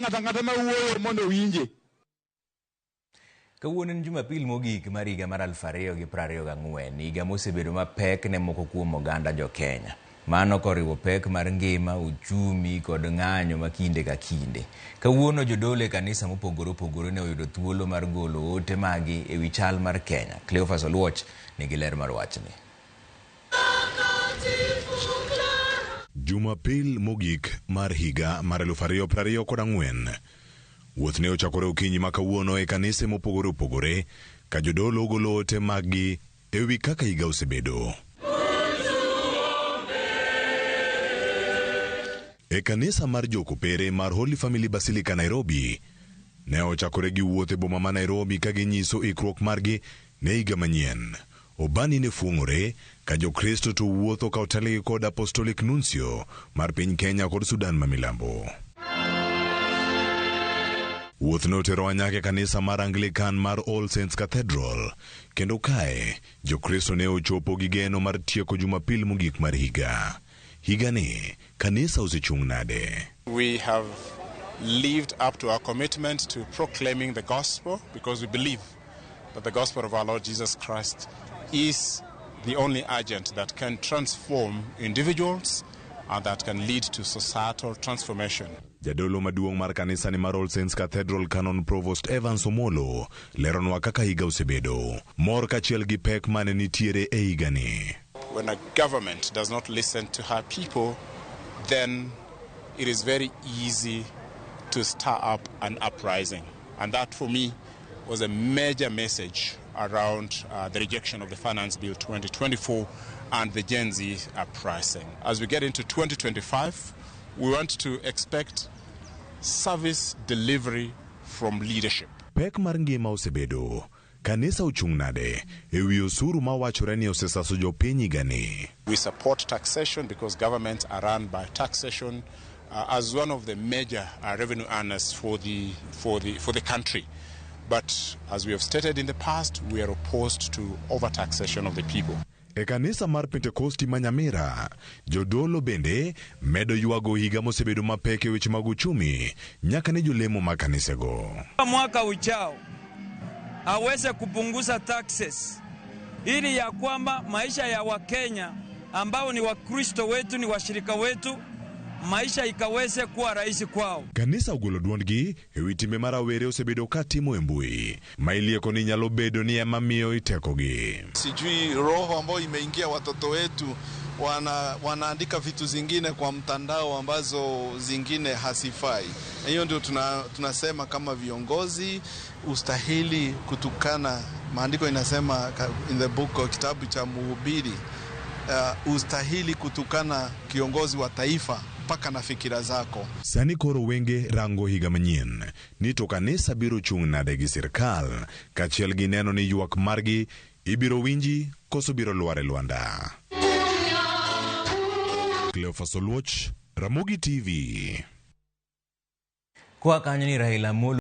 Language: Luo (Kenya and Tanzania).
ngata ma wuoyo mondo winje. Kawuono en Jumapil mogik mar higa mar 2024, higa mosebedo mapek ne moko kuom oganda jo Kenya. Mano koriwo pek mar ngima, uchumi kod ng'anyo ma kinde ka kinde. Kawuono jodolo e kanisa mopogore opogore ne oyudo thuolo mar golo ote magi e wi chal mar Kenya. Cleophas Oluoch nigi ler mar wachni. Jumapil mogik mar higa mar 2024. Wuoth ne ochakore okinyi ma kawuono e kanise mopogore opogore ka jodolo golo ote magi e wi kaka higa osebedo. E kanisa mar Jokopere mar Holy Family Basilica Nairobi ne ochakore gi wuoth e boma ma Nairobi ka ginyiso ikruok margi ne higa manyien. Obani ne fuong'ore ka jokristo to wuotho ka oteli kod Apostolic Nuncio mar piny Kenya kod Sudan ma milambo. Wuoth no otero nyaka kanisa mar Anglican mar All Saints Cathedral, kendo kae jokristo ne ochopo gi geno mar tieko Jumapil mogik mar higa. Higa ni kanisa osechung' nade? We have lived up to our commitment to proclaiming the gospel because we believe that the gospel of our Lord Jesus Christ is the only agent that can transform individuals and that can lead to societal transformation. Jadolo maduong' mar kanisa ni mar All Saints Cathedral Canon Provost Evans Omolo leronwa kaka higa osebedo. Mor kachiel gi pek mane nitiere e higa ni. When a government does not listen to her people, then it is very easy to stir up an uprising. And that for me was a major message around the rejection of the Finance Bill 2024 and the Gen Z uprising. As we get into 2025, we want to expect service delivery from leadership. Pek mar ngima osebedo. Kanisa uchung' nade e wi osuru ma wachore ni osesaso jopiny higa ni. We support taxation because governments are run by taxation as one of the major revenue earners for the country. But as we have stated in the past, we are opposed to overtaxation of the people. E kanisa mar Pentecosti ma Nyamira, jodolo bende medo yuago higa mosebedo mapek e weche mag uchumi nyaka ne jolemo ma kanisego. Mwaka ujao aweze kupunguza taxes ili ya kwamba maisha ya Wakenya ambao ni Wakristo wetu, ni washirika wetu, maisha ikaweze kuwa rahisi kwao. Kanisa ogolo duondgi e wi timbe mar rawere osebedo ka timo e mbui ma ilieko ni nyalo bedo ni ema miyo itekogi. Sijui roho ambayo imeingia watoto wetu wanaandika vitu zingine kwa mtandao ambazo zingine hasifai. Hiyo ndio tunasema kama viongozi ustahili kutukana. Maandiko inasema in the book of kitabu cha Mhubiri, ustahili kutukana kiongozi wa taifa mpaka na fikira zako. Sani koro wenge rango higa manyien ni to kanisa biro chung' nade gi sirkal kachiel gi neno ni ywak margi ibiro winji koso biro lware lwanda. Cleophas Oluoch, Ramogi TV. Kwa kanyo ni Raila Amolo